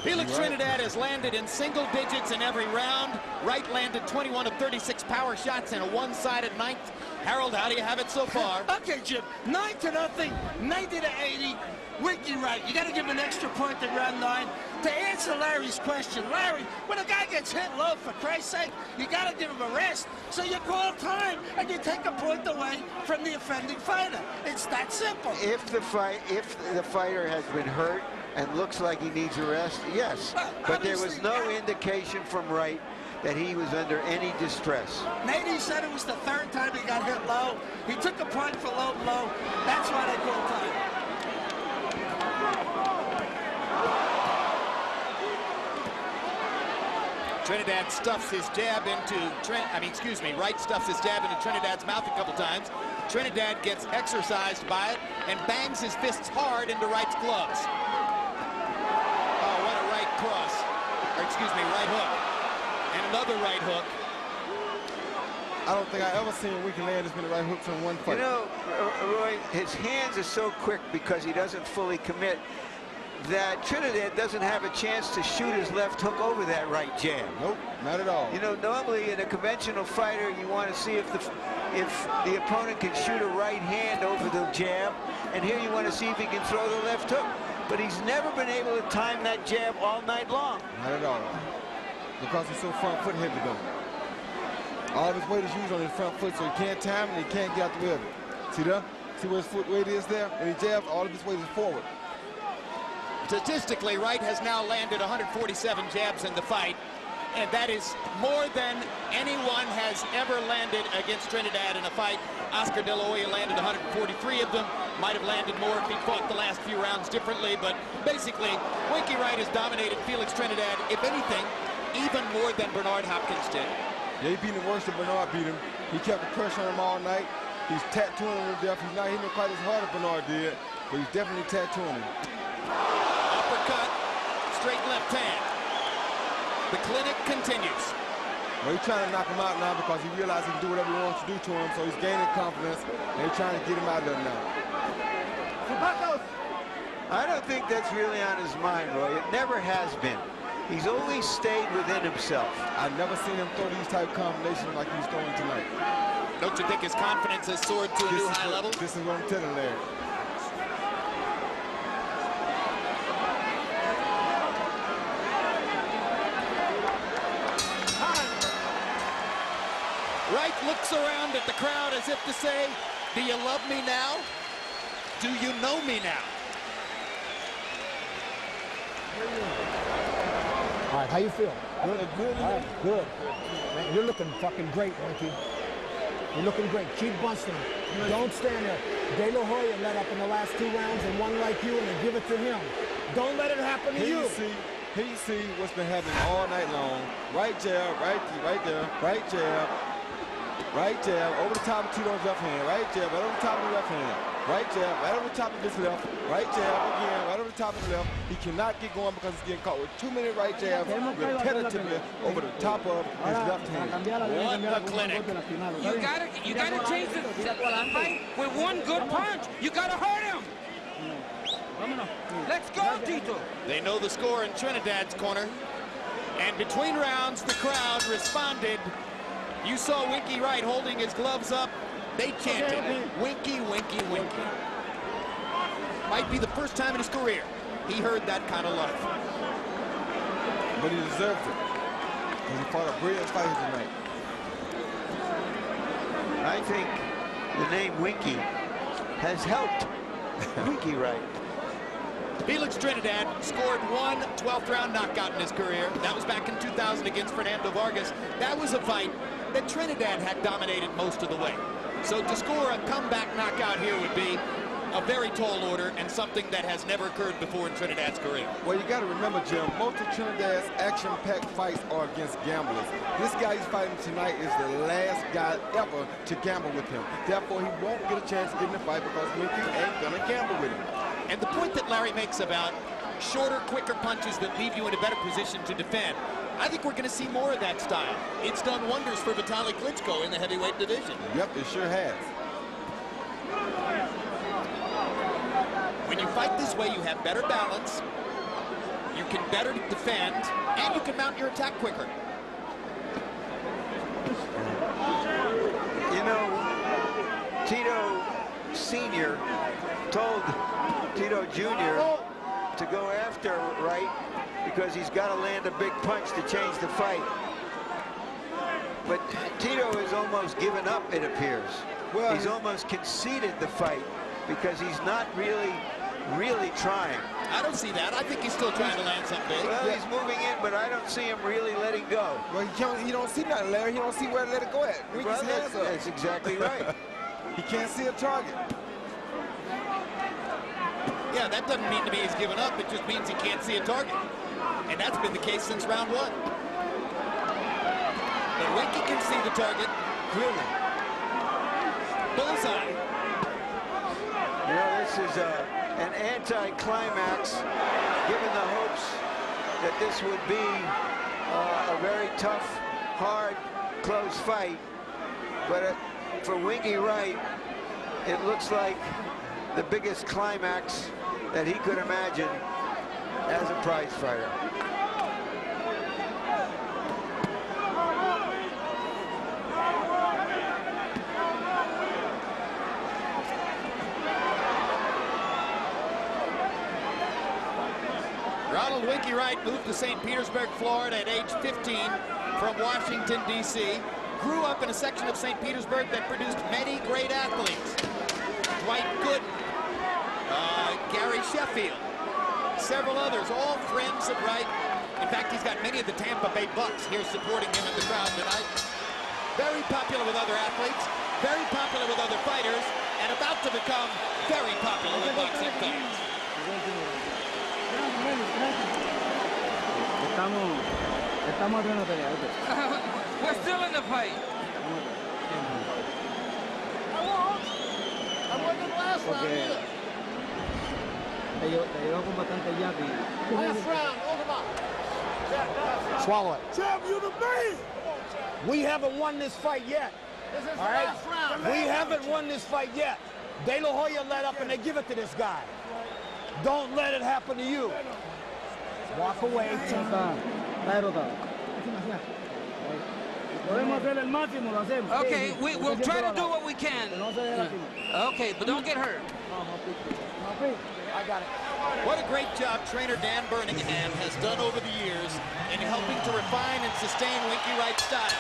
Felix Trinidad has landed in single digits in every round. Wright landed 21 of 36 power shots in a one-sided ninth. Harold, how do you have it so far? Okay, Jim. 9-0, 90-80. Winky Wright. You got to give him an extra point in round 9. To answer Larry's question, Larry, when a guy gets hit low, for Christ's sake, you got to give him a rest. So you call time and you take a point away from the offending fighter. It's that simple. If the fighter has been hurt and looks like he needs a rest, yes. But there was no indication from Wright that he was under any distress. Nady said it was the 3rd time he got hit low. He took a point for low blow. That's why they call time. Trinidad stuffs his jab into Wright stuffs his jab into Trinidad's mouth a couple times. Trinidad gets exercised by it and bangs his fists hard into Wright's gloves. Oh, what a right cross. Right hook. And another right hook. I don't think I ever seen Winky land as many right hooks in one fight. You know, Roy, his hands are so quick because he doesn't fully commit that Trinidad doesn't have a chance to shoot his left hook over that right jab. Nope, not at all. You know, normally in a conventional fighter, you want to see if the opponent can shoot a right hand over the jab, and here you want to see if he can throw the left hook. But he's never been able to time that jab all night long. Not at all. Because he's so front foot heavy though. All of his weight is used on his front foot, so he can't time and he can't get out the way of it. See that? See where his foot weight is there? When he jabs, all of his weight is forward. Statistically, Wright has now landed 147 jabs in the fight, and that is more than anyone has ever landed against Trinidad in a fight. Oscar De La Hoya landed 143 of them. Might have landed more if he fought the last few rounds differently, but basically, Winky Wright has dominated Felix Trinidad, if anything, even more than Bernard Hopkins did. Yeah, he beat him worse than Bernard beat him. He kept the pressure on him all night. He's tattooing him to death. He's not hitting him quite as hard as Bernard did, but he's definitely tattooing him. Uppercut, straight left hand. The clinic continues. Well, he's trying to knock him out now because he realizes he can do whatever he wants to do to him, so he's gaining confidence, and he's trying to get him out of there now. I don't think that's really on his mind, Roy. It never has been. He's always stayed within himself. I've never seen him throw these type of combinations like he's throwing tonight. Don't you think his confidence has soared to a new high level? This is what I'm telling Larry. Wright looks around at the crowd as if to say, do you love me now? Do you know me now? All right, how you feel? Good, good. All right, good. Man, you're looking fucking great, Winky. You're looking great. Keep busting. Don't stand there. De La Hoya let up in the last 2 rounds and one like you, and then give it to him. Don't let it happen to you. Here you see what's been happening all night long. Right jab, right there, right jab, over the top of Tito's left hand, right jab, right over the top of the left hand. right jab, right over the top of his left, right jab again, right over the top of his left. He cannot get going because he's getting caught with too many right jabs repetitively over the top of his left hand. What a clinic. You gotta change the fight with one good punch. You gotta hurt him. Let's go, Tito. They know the score in Trinidad's corner. And between rounds, the crowd responded. You saw Winky Wright holding his gloves up. They chanted, Winky, Winky, Winky. Might be the first time in his career he heard that kind of love. But he deserved it. He fought a brilliant fight tonight. I think the name Winky has helped Winky Wright. Felix Trinidad scored one 12th round knockout in his career. That was back in 2000 against Fernando Vargas. That was a fight that Trinidad had dominated most of the way. So to score a comeback knockout here would be a very tall order and something that has never occurred before in Trinidad's career. Well, you got to remember, Jim, most of Trinidad's action-packed fights are against gamblers. This guy he's fighting tonight is the last guy ever to gamble with him. Therefore, he won't get a chance to get in the fight because Winky ain't gonna gamble with him. And the point that Larry makes about shorter, quicker punches that leave you in a better position to defend, I think we're going to see more of that style. It's done wonders for Vitaly Klitschko in the heavyweight division. Yep, it sure has. When you fight this way, you have better balance, you can better defend, and you can mount your attack quicker. You know, Tito Sr. told Tito Jr. to go after Wright because he's got to land a big punch to change the fight. But Tito has almost given up, it appears. Well, he's almost conceded the fight because he's not really trying. I don't see that. I think he's still trying to land something big. Well, he's moving in, but I don't see him really letting go. Well, he don't see nothing, Larry. He don't see where to let it go at. Well, that's exactly right. He can't see a target. Yeah, that doesn't mean to me he's given up. It just means he can't see a target. And that's been the case since round one. But Winky can see the target clearly. Bullseye. You know, this is an anti-climax, given the hopes that this would be a very tough, hard, close fight. But for Winky Wright, it looks like the biggest climax that he could imagine as a prize fighter. Ronald Winky Wright moved to St. Petersburg, Florida at age 15 from Washington, D.C. Grew up in a section of St. Petersburg that produced many great athletes. Dwight Gooden, Gary Sheffield, several others, all friends of Wright. In fact, he's got many of the Tampa Bay Bucks here supporting him in the crowd tonight. Very popular with other athletes, very popular with other fighters, and about to become very popular with boxing fans. We're still in the fight. I wasn't last round either. Last round, Swallow it. Champ, you the man. We haven't won this fight yet. This is the All right? last round. We haven't won this fight yet. De La Hoya let up and they give it to this guy. Don't let it happen to you. Walk away. Okay, we'll try to do what we can. Okay, but don't get hurt. I got it. What a great job trainer Dan Birmingham has done over the years in helping to refine and sustain Winky Wright's style.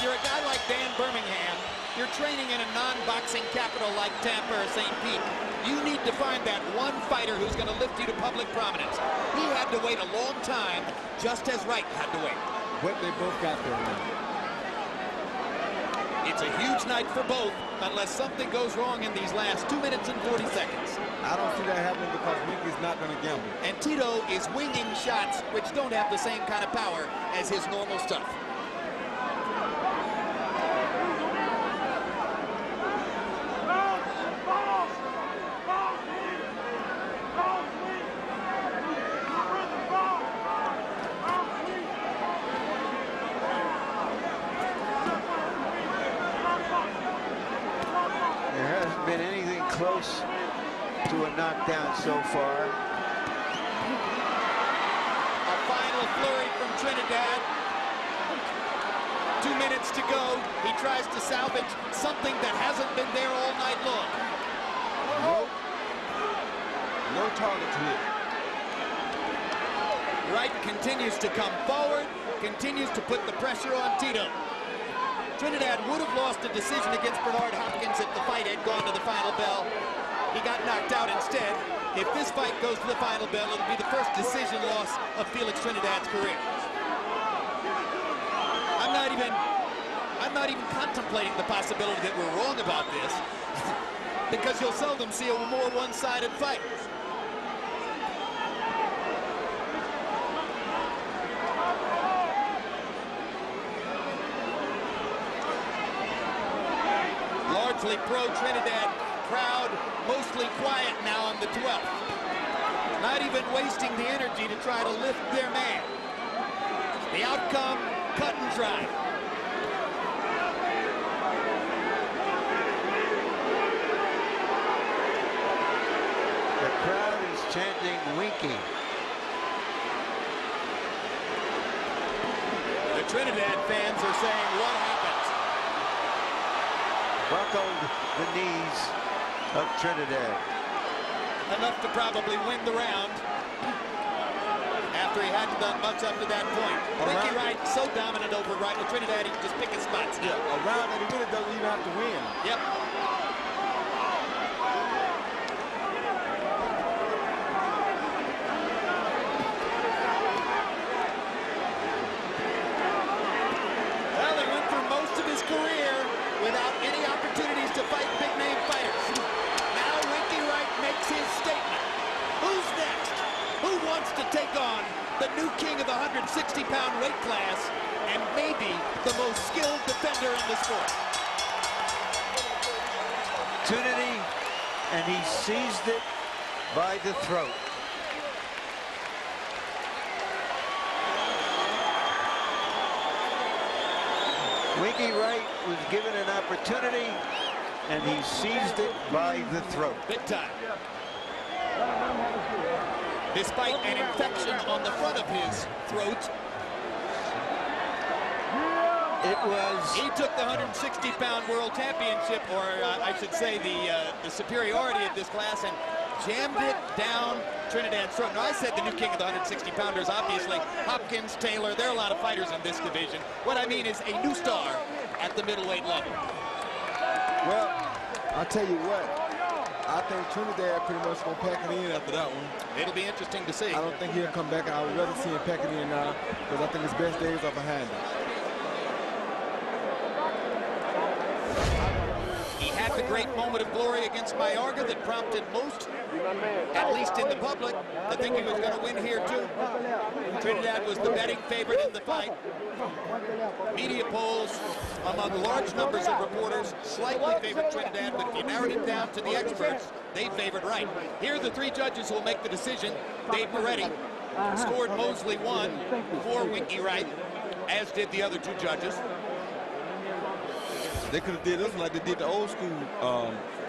You're a guy like Dan Birmingham, you're training in a non-boxing capital like Tampa or St. Pete. You need to find that one fighter who's going to lift you to public prominence. He had to wait a long time, just as Wright had to wait. But they both got there now. It's a huge night for both, unless something goes wrong in these last 2 minutes and 40 seconds. I don't see that happening because Winky's not going to gamble. And Tito is winging shots which don't have the same kind of power as his normal stuff. hasn't been anything close to a knockdown so far. A final flurry from Trinidad. 2 minutes to go. He tries to salvage something that hasn't been there all night long. No target to hit. Wright continues to come forward, continues to put the pressure on Tito. Trinidad would have lost a decision against Bernard Hopkins if the fight had gone to the final bell. He got knocked out instead. If this fight goes to the final bell, it'll be the first decision loss of Felix Trinidad's career. I'm not even contemplating the possibility that we're wrong about this because you'll seldom see a more one-sided fight. Largely pro-Trinidad crowd, mostly quiet now on the 12th. Not even wasting the energy to try to lift their man. The outcome, cut and dry. The crowd is chanting Winky. The Trinidad fans are saying, what happened? Buckled the knees of Trinidad. Enough to probably win the round after he hadn't done much up to that point. Ricky Wright so dominant over Trinidad, he can just pick his spots now. Yeah, a round that he really doesn't even have to win. Yep. Well, he went through most of his career without any opportunities to fight big-name fighters. Now Ricky Wright makes his statement. Who's next? Who wants to take on the new king of the 160-pound weight class and maybe the most skilled defender in the sport? Opportunity, and he seized it by the throat. Winky Wright was given an opportunity, and he seized it by the throat. Big time. Despite an infection on the front of his throat, he took the 160-pound world championship, or I should say the superiority of this class, and jammed it down Trinidad's throat. Now, I said the new king of the 160-pounders, obviously. Hopkins, Taylor, there are a lot of fighters in this division. What I mean is a new star at the middleweight level. Well, I'll tell you what. I think Trinidad pretty much going to pack it in after that one. It'll be interesting to see. I don't think he'll come back. I would rather see him pack it in now because I think his best days are behind him. He had the great moment of glory against Mayorga that prompted most, at least in the public, to think he was going to win here too. Trinidad was the betting favorite in the fight. Media polls, among large numbers of reporters, slightly favored Trinidad, but if you narrowed it down to the experts, they favored Wright. Here are the three judges who will make the decision. Dave Moretti scored Mosley 1 for Winky Wright, as did the other two judges. They could have did this like they did the old school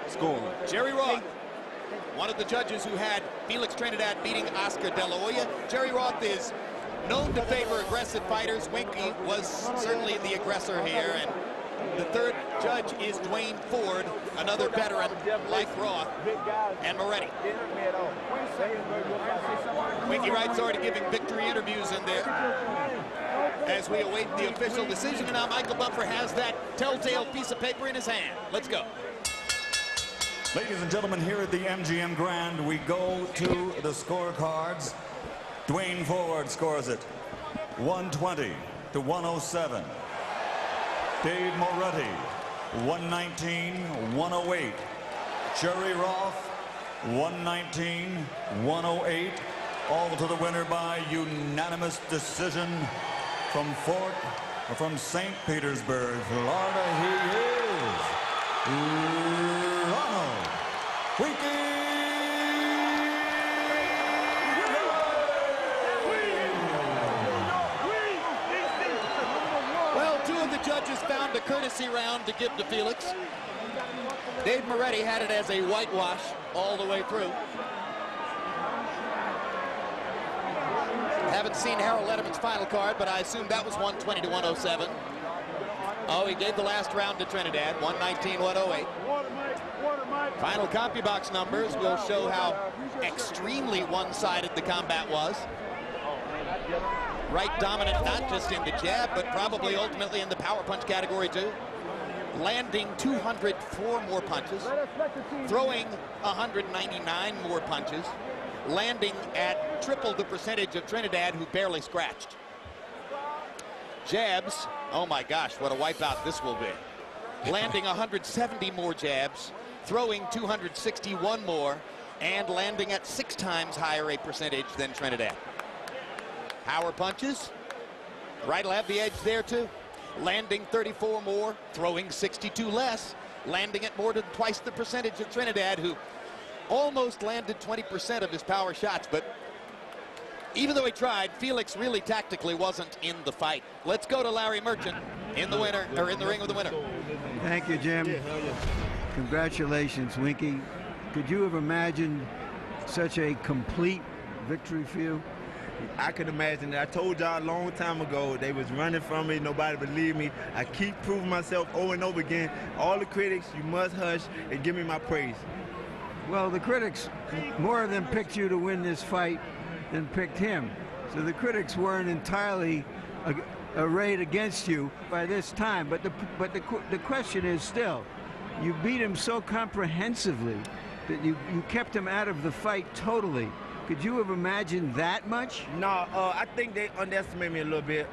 scoring. Jerry Roth, one of the judges who had Felix Trinidad beating Oscar De La Hoya. Jerry Roth is known to favor aggressive fighters. Winky was certainly the aggressor here. And the third judge is Dwayne Ford, another veteran like Roth and Moretti. Winky Wright's already giving victory interviews in there as we await the official decision. And now Michael Buffer has that telltale piece of paper in his hand. Let's go. Ladies and gentlemen, here at the MGM Grand, we go to the scorecards. Dwayne Ford scores it 120 to 107. Dave Moretti 119, 108. Jerry Roth 119, 108. All to the winner by unanimous decision from St. Petersburg, Florida. He is Ronald Winky. Well, two of the judges judges found a courtesy round to give to Felix. Dave Moretti had it as a whitewash all the way through. Haven't seen Harold Letterman's final card, but I assume that was 120 to 107. Oh, he gave the last round to Trinidad, 119-108. Final CompuBox numbers will show how extremely one-sided the combat was. Wright dominant not just in the jab, but probably ultimately in the power punch category too. Landing 204 more punches, throwing 199 more punches, landing at triple the percentage of Trinidad, who barely scratched. Jabs, oh my gosh, what a wipeout this will be. Landing 170 more jabs, throwing 261 more, and landing at 6 times higher a percentage than Trinidad. Power punches, Wright will have the edge there too. Landing 34 more, throwing 62 less, landing at more than twice the percentage of Trinidad, who almost landed 20% of his power shots. But even though he tried, Felix really tactically wasn't in the fight. Let's go to Larry Merchant in the winner, or in the ring with the winner. Thank you, Jim. Congratulations, Winky. Could you have imagined such a complete victory for you? I could imagine that. I told y'all a long time ago they was running from me. Nobody believed me. I keep proving myself over and over again. All the critics, you must hush and give me my praise. Well, the critics, more of them picked you to win this fight than picked him. So the critics weren't entirely arrayed against you by this time. But the question is still, you beat him so comprehensively that you kept him out of the fight totally. Could you have imagined that much? No, I think they underestimated me a little bit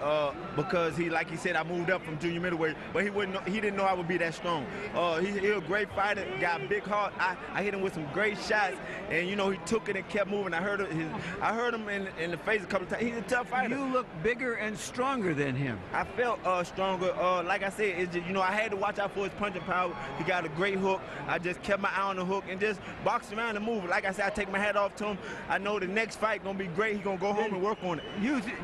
because like he said, I moved up from junior middleweight, but he didn't know I would be that strong. He's a great fighter, got a big heart. I hit him with some great shots, and you know he took it and kept moving. I heard him in the face a couple of times. He's a tough fighter. You look bigger and stronger than him. I felt stronger. Like I said, it's just, you know, I had to watch out for his punching power. He got a great hook. I just kept my eye on the hook and just boxed around and moved. Like I said, I take my hat off to him. I know the next fight gonna be great. He's gonna go home and work on it.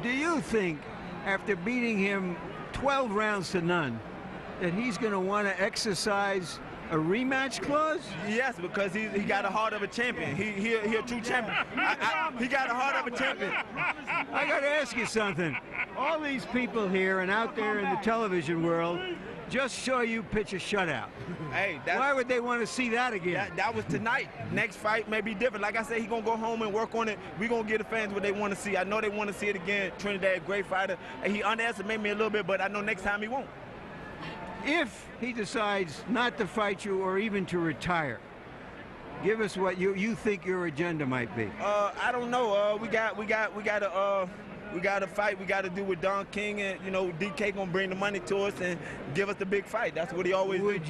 Do you think, after beating him 12 rounds to none, that he's gonna want to exercise a rematch clause? Yes, because he got a heart of a champion. He a true champion. He got a heart of a champion. I gotta ask you something. All these people here and out there in the television world just saw you pitch a shutout. Hey, why would they want to see that again? That was tonight. Next fight may be different. Like I said, he's going to go home and work on it. We're going to give the fans what they want to see. I know they want to see it again. Trinidad, great fighter. And he underestimated me a little bit, but I know next time he won't. If he decides not to fight you or even to retire, give us what you think your agenda might be. I don't know. We got a fight we got to do with Don King, and you know DK gonna bring the money to us and give us the big fight. That's what he always do. Would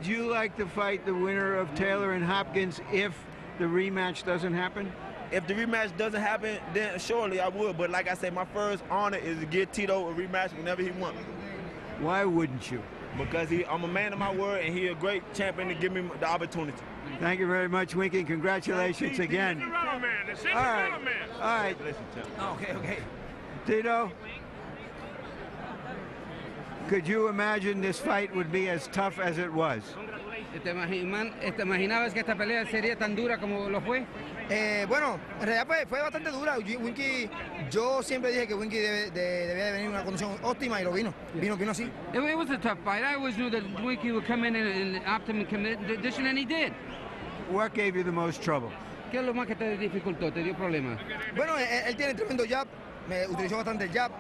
you like to fight the winner of Taylor and Hopkins if the rematch doesn't happen? If the rematch doesn't happen, then surely I would. But like I said, my first honor is to give Tito a rematch whenever he wants. Why wouldn't you? Because I'm a man of my word, and he's a great champion to give me the opportunity. Thank you very much, Winky. Congratulations again. All right. Okay. Tito, could you imagine this fight would be as tough as it was? ¿Te imaginabas que esta pelea sería tan dura como lo fue? Bueno, en realidad fue bastante dura. Winky, yo siempre dije que Winky debía de venir en una condición óptima y lo vino así. It was a tough fight. I always knew that Winky would come in optimum condition, and he did. What gave you the most trouble? ¿Qué es lo más que te dificultó, te dio problemas? Bueno, él tiene tremendo jab, me utilizó bastante el jab.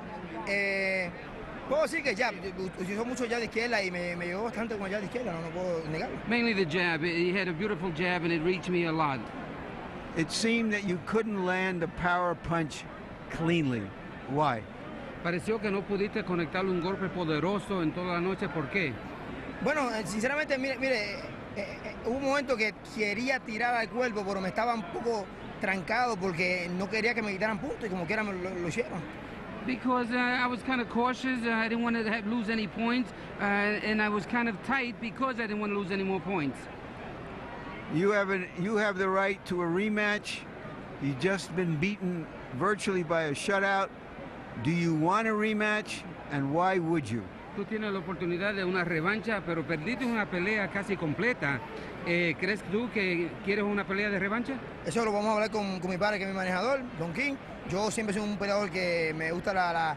Puedo decir que jab, utilizó mucho jab de izquierda y me llegó bastante con el jab de izquierda, no puedo negarlo. Mainly the jab. He had a beautiful jab and it reached me a lot. It seemed that you couldn't land a power punch cleanly. Why? Pareció que no pudiste conectarle un golpe poderoso en toda la noche. ¿Por qué? Bueno, sinceramente, mire, hubo un momento que quería tirar al cuerpo, pero me estaba un poco trancado porque no quería que me quitaran puntos y como quiera lo hicieron. Because I was kind of cautious. I didn't want to lose any points, and I was kind of tight because I didn't want to lose any more points. You have the right to a rematch. You've just been beaten virtually by a shutout. Do you want a rematch, and why would you? Tú tienes la oportunidad de una revancha, pero perdiste una pelea casi completa. ¿Crees tú que quieres una pelea de revancha? Eso lo vamos a hablar con mi padre, que es mi manejador, Don King. Yo siempre soy un peleador que me gusta la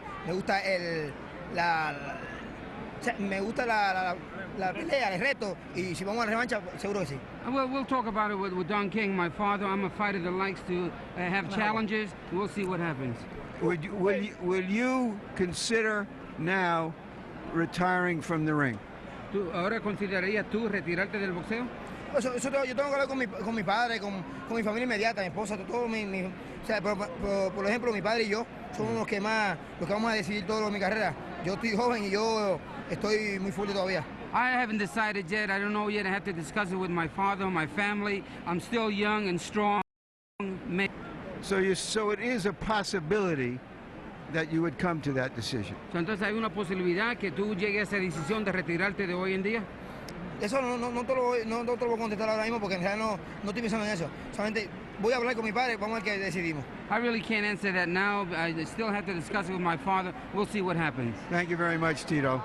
pelea, el reto, y si vamos a la revancha, seguro que sí. We'll talk about it with Don King, my father. I'm a fighter that likes to have challenges. We'll see what happens. Will you consider now retiring from the ring? ¿Ahora considerarías tú retirarte del boxeo? Yo tengo que hablar con mi padre, con mi familia inmediata, mi esposa, todo o sea, por ejemplo, mi padre y yo somos los que vamos a decidir todo mi carrera. Yo estoy joven y yo estoy muy fuerte todavía. I haven't decided yet. I don't know yet. I have to discuss it with my father, my family. I'm still young and strong. So it is a possibility that you would come to that decision. Entonces hay una posibilidad que tú llegues a esa decisión de retirarte de hoy en día. Eso no te lo voy a contestar ahora mismo porque en realidad no estoy pensando en eso. Solamente voy a hablar con mi padre, vamos a ver qué decidimos. I really can't answer that now. I still have to discuss it with my father. We'll see what happens. Thank you very much, Tito.